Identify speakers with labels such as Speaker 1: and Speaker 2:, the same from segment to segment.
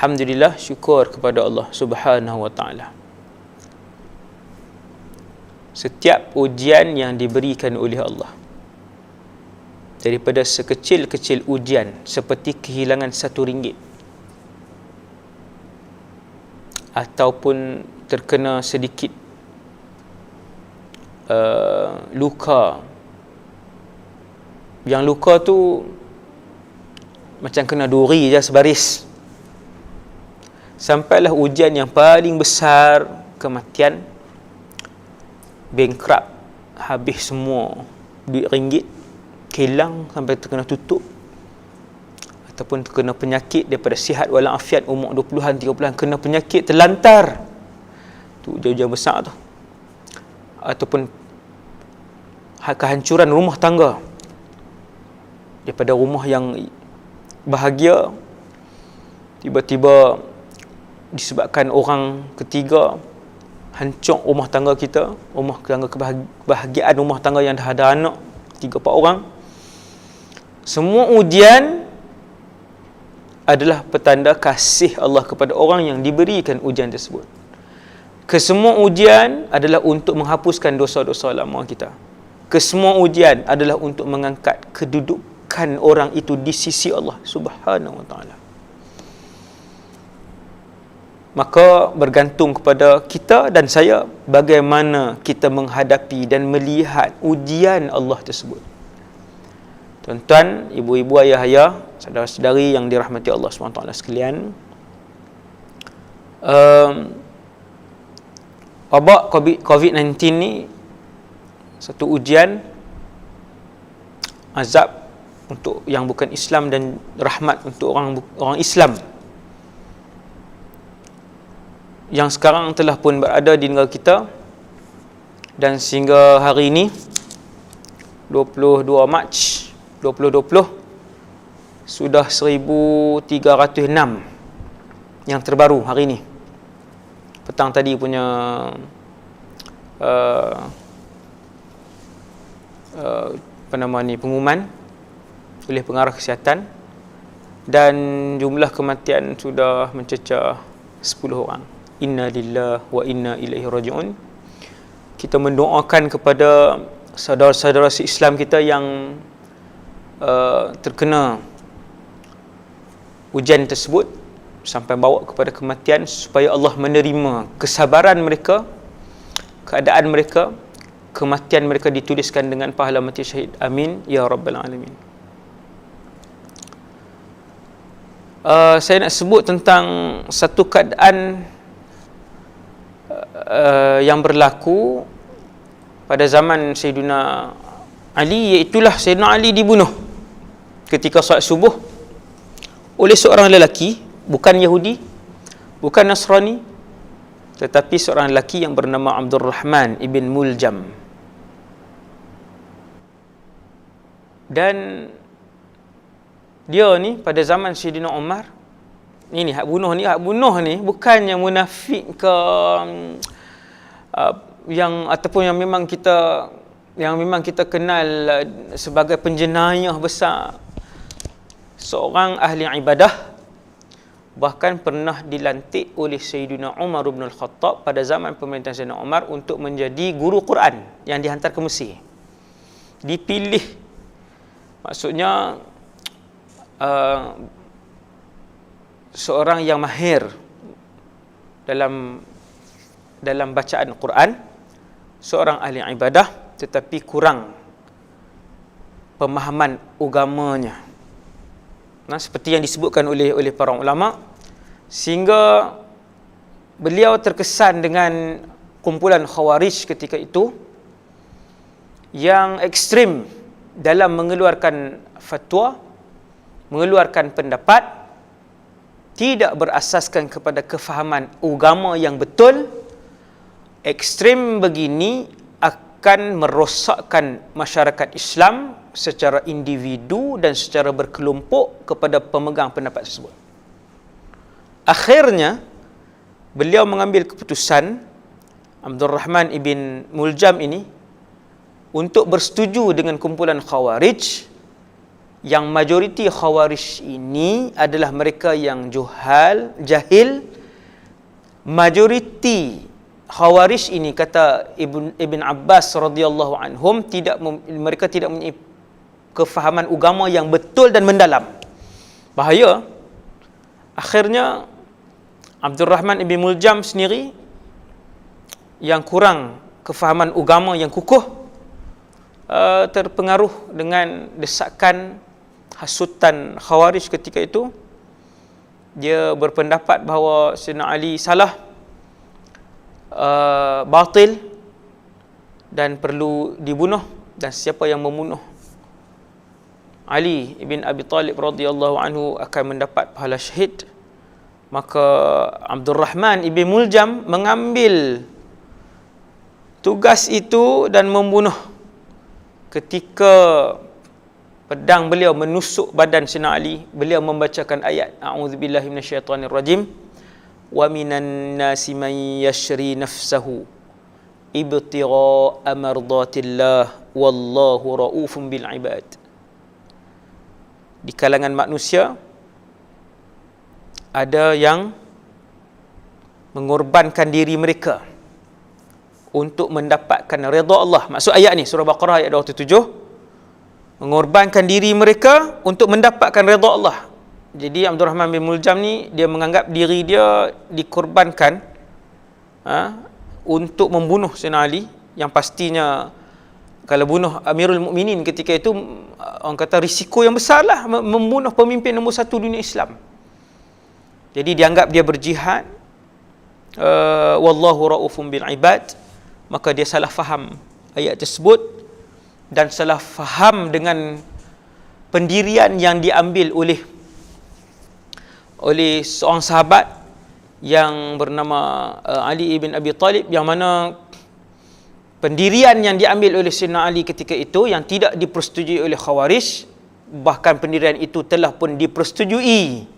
Speaker 1: Alhamdulillah, syukur kepada Allah Subhanahu wa taala. Setiap ujian yang diberikan oleh Allah, daripada sekecil-kecil ujian seperti kehilangan RM1 ataupun terkena sedikit luka. Yang luka tu macam kena duri je sebaris, sampailah ujian yang paling besar, kematian, bankrupt, habis semua duit ringgit, kilang sampai terkena tutup, ataupun terkena penyakit daripada sihat walafiat, umur 20-an 30-an kena penyakit terlantar, tu ujian besar tu. Ataupun kehancuran rumah tangga, daripada rumah yang bahagia tiba-tiba disebabkan orang ketiga hancur rumah tangga kita, rumah tangga kebahagiaan rumah tangga yang dah ada anak 3-4 orang. Semua ujian adalah petanda kasih Allah kepada orang yang diberikan ujian tersebut. Kesemua ujian adalah untuk menghapuskan dosa-dosa lama kita. Kesemua ujian adalah untuk mengangkat kedudukan orang itu di sisi Allah Subhanahu wa taala. Maka bergantung kepada kita dan saya bagaimana kita menghadapi dan melihat ujian Allah tersebut. Tuan-tuan, ibu-ibu, ayah-ayah, saudara-saudari yang dirahmati Allah SWT sekalian, wabak COVID-19 ni satu ujian, azab untuk yang bukan Islam dan rahmat untuk orang Islam yang sekarang telah pun berada di negara kita. Dan sehingga hari ini 22 Mac 2020 sudah 1306 yang terbaru hari ini. Petang tadi punya pengumuman oleh pengarah kesihatan, dan jumlah kematian sudah mencecah 10 orang. Inna lillahi wa inna ilaihi raji'un. Kita mendoakan kepada saudara-saudara se-Islam kita yang terkena ujian tersebut sampai bawa kepada kematian, supaya Allah menerima kesabaran mereka, keadaan mereka, kematian mereka dituliskan dengan pahala mati syahid. Amin ya rabbal alamin. Saya nak sebut tentang satu keadaan yang berlaku pada zaman Sayyidina Ali, iaitulah Sayyidina Ali dibunuh ketika solat subuh oleh seorang lelaki, bukan Yahudi, bukan Nasrani, tetapi seorang lelaki yang bernama Abdul Rahman ibn Muljam. Dan dia ni pada zaman Sayyidina Umar, ini hak bunuh ni bukannya munafik ke yang ataupun yang memang kita kenal sebagai penjenayah besar. Seorang ahli ibadah, bahkan pernah dilantik oleh Sayyidina Umar bin Al-Khattab pada zaman pemerintahan Sayyidina Umar untuk menjadi guru Quran yang dihantar ke Mesir. Dipilih, maksudnya seorang yang mahir dalam bacaan Quran, seorang ahli ibadah tetapi kurang pemahaman agamanya. Nah, seperti yang disebutkan oleh para ulama, sehingga beliau terkesan dengan kumpulan Khawarij ketika itu yang ekstrim dalam mengeluarkan fatwa, mengeluarkan pendapat tidak berasaskan kepada kefahaman agama yang betul. Ekstrim begini akan merosakkan masyarakat Islam secara individu dan secara berkelompok kepada pemegang pendapat tersebut. Akhirnya beliau mengambil keputusan, Abdul Rahman ibn Muljam ini, untuk bersetuju dengan kumpulan Khawarij yang majoriti Khawarij ini adalah mereka yang jahil. Majoriti Khawarij ini, kata Ibn Abbas radhiyallahu anhum, mereka tidak mempunyai kefahaman agama yang betul dan mendalam. Bahaya. Akhirnya Abdul Rahman ibn Muljam sendiri yang kurang kefahaman agama yang kukuh, terpengaruh dengan desakan hasutan Khawarij ketika itu. Dia berpendapat bahawa Sayyidina Ali salah, batil dan perlu dibunuh, dan siapa yang membunuh Ali ibn Abi Talib radhiyallahu anhu akan mendapat pahala syahid. Maka Abdul Rahman ibn Muljam mengambil tugas itu dan membunuh ketika pedang beliau menusuk badan Sayyidina Ali. Beliau membacakan ayat a'udzubillahi minasyaitonirrajim, wa minan nasi man yashri nafsahu ibtigha'a mardatillah wallahu raufun bil ibad. Di kalangan manusia ada yang mengorbankan diri mereka untuk mendapatkan redha Allah. Maksud ayat ni surah Baqarah ayat 27, mengorbankan diri mereka untuk mendapatkan redha Allah. Jadi Abdul Rahman bin Muljam ni, dia menganggap diri dia dikorbankan untuk membunuh Sayyidina Ali, yang pastinya kalau bunuh Amirul Mukminin ketika itu, orang kata risiko yang besarlah membunuh pemimpin nombor satu dunia Islam. Jadi dianggap dia berjihad, wallahu raufun bil ibad. Maka dia salah faham ayat tersebut dan salah faham dengan pendirian yang diambil oleh seorang sahabat yang bernama Ali ibn Abi Talib, yang mana pendirian yang diambil oleh Sayyidina Ali ketika itu yang tidak dipersetujui oleh Khawarij, bahkan pendirian itu telah pun dipersetujui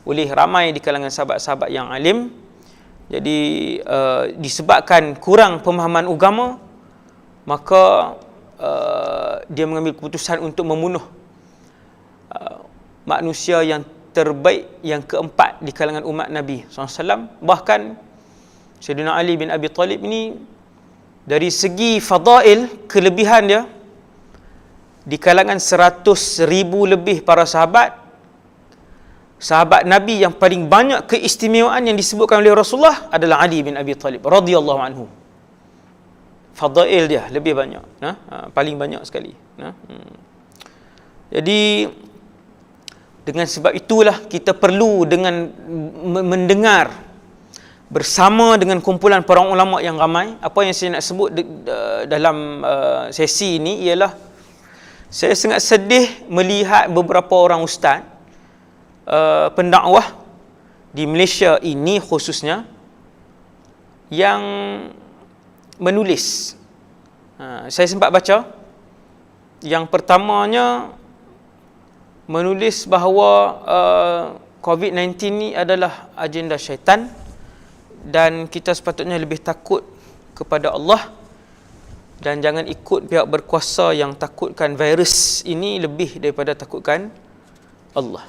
Speaker 1: oleh ramai di kalangan sahabat-sahabat yang alim. Jadi disebabkan kurang pemahaman agama, maka dia mengambil keputusan untuk membunuh manusia yang terbaik, yang keempat di kalangan umat Nabi SAW. Bahkan Sayyidina Ali bin Abi Talib ini, dari segi fadail, kelebihan dia, di kalangan 100,000 lebih para sahabat Nabi yang paling banyak keistimewaan yang disebutkan oleh Rasulullah adalah Ali bin Abi Talib radhiyallahu anhu. Fadail dia lebih banyak, paling banyak sekali. Jadi dengan sebab itulah kita perlu dengan mendengar bersama dengan kumpulan para ulama yang ramai. Apa yang saya nak sebut dalam sesi ini ialah, saya sangat sedih melihat beberapa orang ustaz pendakwah di Malaysia ini khususnya yang menulis. Saya sempat baca, yang pertamanya menulis bahawa COVID-19 ni adalah agenda syaitan dan kita sepatutnya lebih takut kepada Allah dan jangan ikut pihak berkuasa yang takutkan virus ini lebih daripada takutkan Allah.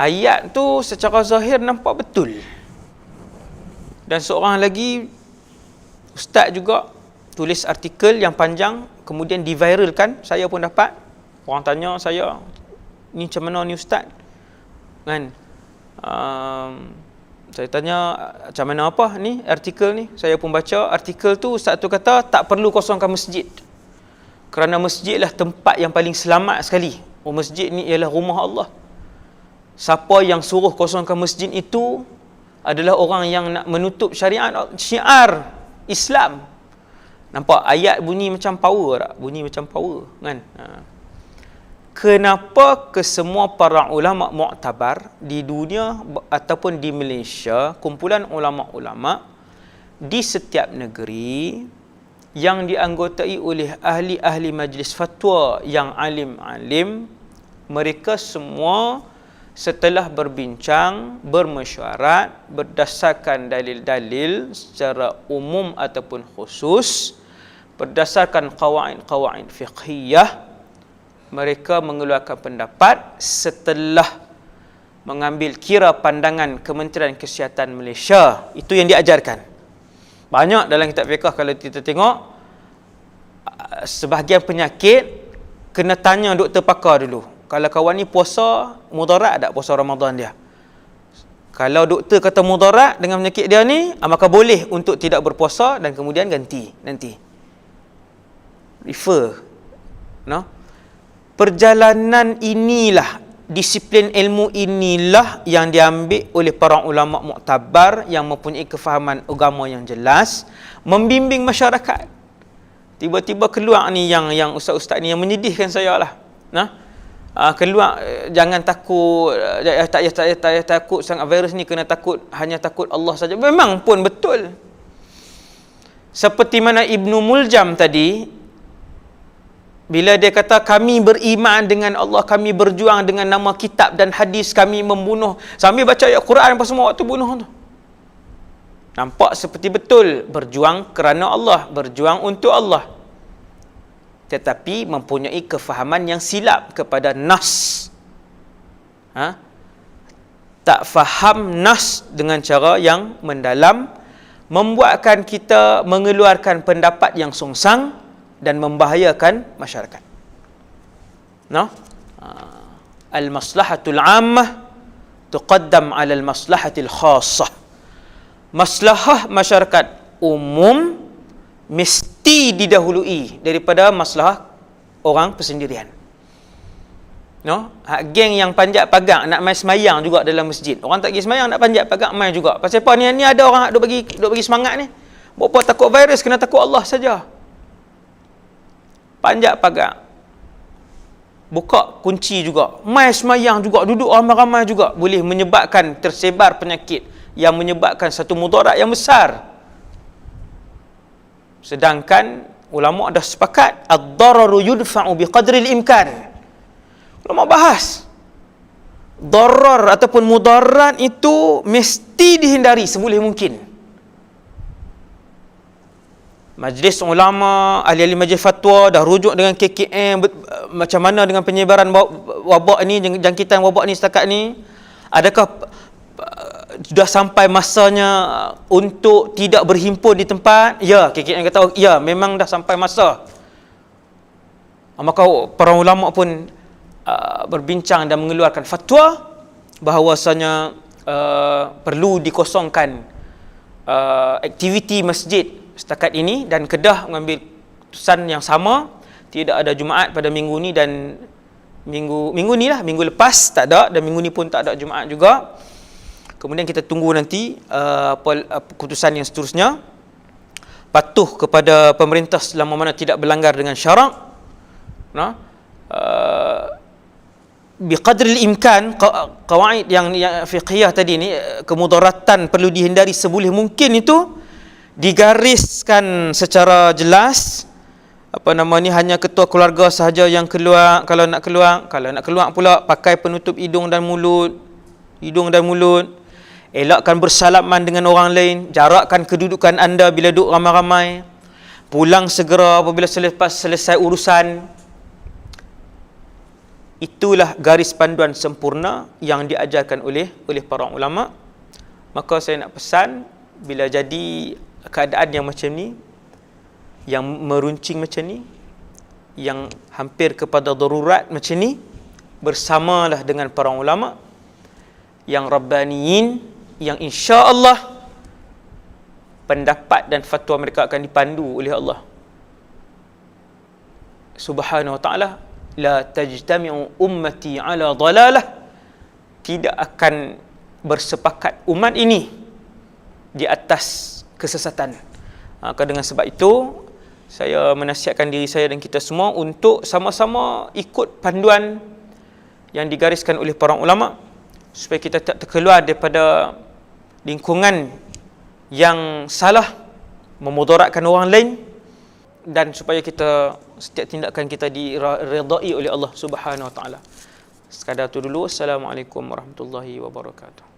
Speaker 1: Ayat tu secara zahir nampak betul. Dan seorang lagi ustaz juga tulis artikel yang panjang, kemudian diviralkan. Saya pun dapat. Orang tanya saya, ni macam mana ni ustaz? Kan? Saya tanya, macam mana apa ni artikel ni? Saya pun baca artikel tu. Ustaz tu kata tak perlu kosongkan masjid, kerana masjidlah tempat yang paling selamat sekali. Masjid ni ialah rumah Allah. Siapa yang suruh kosongkan masjid itu adalah orang yang nak menutup syiar Islam. Nampak ayat bunyi macam power tak? Bunyi macam power kan? Kenapa kesemua para ulama muktabar di dunia ataupun di Malaysia, kumpulan ulama-ulama di setiap negeri yang dianggotai oleh ahli-ahli majlis fatwa yang alim-alim, mereka semua setelah berbincang, bermesyuarat berdasarkan dalil-dalil secara umum ataupun khusus, berdasarkan qawaid fiqhiyah, mereka mengeluarkan pendapat setelah mengambil kira pandangan Kementerian Kesihatan Malaysia. Itu yang diajarkan. Banyak dalam kitab fiqh kalau kita tengok, sebahagian penyakit kena tanya doktor pakar dulu. Kalau kawan ni puasa mudarat tak puasa Ramadan dia? Kalau doktor kata mudarat dengan penyakit dia ni, maka boleh untuk tidak berpuasa dan kemudian ganti nanti. Refer. No? Perjalanan inilah, disiplin ilmu inilah yang diambil oleh para ulama muktabar yang mempunyai kefahaman agama yang jelas, membimbing masyarakat. Tiba-tiba keluar ni yang ustaz-ustaz ni yang menyedihkan saya lah. Nah, keluar, jangan takut, tak payah takut sangat virus ni, kena takut, hanya takut Allah saja. Memang pun betul. Seperti mana Ibnu Muljam tadi, bila dia kata kami beriman dengan Allah, kami berjuang dengan nama kitab dan hadis, kami membunuh sambil baca ayat Quran pas semua waktu bunuh tu. Nampak seperti betul berjuang kerana Allah, berjuang untuk Allah. Tetapi mempunyai kefahaman yang silap kepada nas. Tak faham nas dengan cara yang mendalam, membuatkan kita mengeluarkan pendapat yang sungsang dan membahayakan masyarakat. No? Al-maslahatul ammah tuqaddam 'ala al-maslahatil khassah. Maslahah masyarakat umum mesti didahului daripada masalah orang persendirian. No? Geng yang panjat pagar nak mai semayang juga dalam masjid. Orang tak pergi semayang nak panjat pagar mai juga. Pasal apa ni ada orang duk bagi semangat ni. Buat takut virus, kena takut Allah saja. Panjat pagar. Buka kunci juga. Mai semayang juga, duduk ramai-ramai juga, boleh menyebabkan tersebar penyakit yang menyebabkan satu mudarat yang besar. Sedangkan ulama dah sepakat ad-dararu yudfa'u biqadri al-imkan. Ulama bahas darar ataupun mudarat itu mesti dihindari seboleh mungkin. Majlis ulama, ahli-ahli majlis fatwa dah rujuk dengan KKM macam mana dengan penyebaran wabak ni, jangkitan wabak ni setakat ni. Adakah sudah sampai masanya untuk tidak berhimpun di tempat? Ya, KKM kata ya, memang dah sampai masa. Maka para ulama pun berbincang dan mengeluarkan fatwa bahawasanya perlu dikosongkan aktiviti masjid setakat ini, dan Kedah mengambil keputusan yang sama, tidak ada Jumaat pada minggu ni, dan minggu ni lah, minggu lepas tak ada, dan minggu ni pun tak ada Jumaat juga. Kemudian kita tunggu nanti keputusan yang seterusnya. Patuh kepada pemerintah selama mana tidak berlanggar dengan syarak. Biqadril imkan, qawaid yang fiqhiyah tadi ni, kemudaratan perlu dihindari seboleh mungkin, itu digariskan secara jelas. Hanya ketua keluarga sahaja yang keluar, kalau nak keluar pula pakai penutup hidung dan mulut. Elakkan bersalaman dengan orang lain, jarakkan kedudukan anda bila duduk ramai-ramai, pulang segera apabila selesai urusan. Itulah garis panduan sempurna yang diajarkan oleh para ulama. Maka saya nak pesan, bila jadi keadaan yang macam ni, yang meruncing macam ni, yang hampir kepada darurat macam ni, bersamalah dengan para ulama yang rabbaniyin, yang insya-Allah pendapat dan fatwa mereka akan dipandu oleh Allah Subhanahu wa taala. La tajtami'u ummati ala dalalah, tidak akan bersepakat umat ini di atas kesesatan. Dengan sebab itu, saya menasihatkan diri saya dan kita semua untuk sama-sama ikut panduan yang digariskan oleh para ulama, supaya kita tak terkeluar daripada lingkungan yang salah, memudaratkan orang lain, dan supaya kita, setiap tindakan kita diredai oleh Allah Subhanahu wa taala. Sekadar itu dulu. Assalamualaikum warahmatullahi wabarakatuh.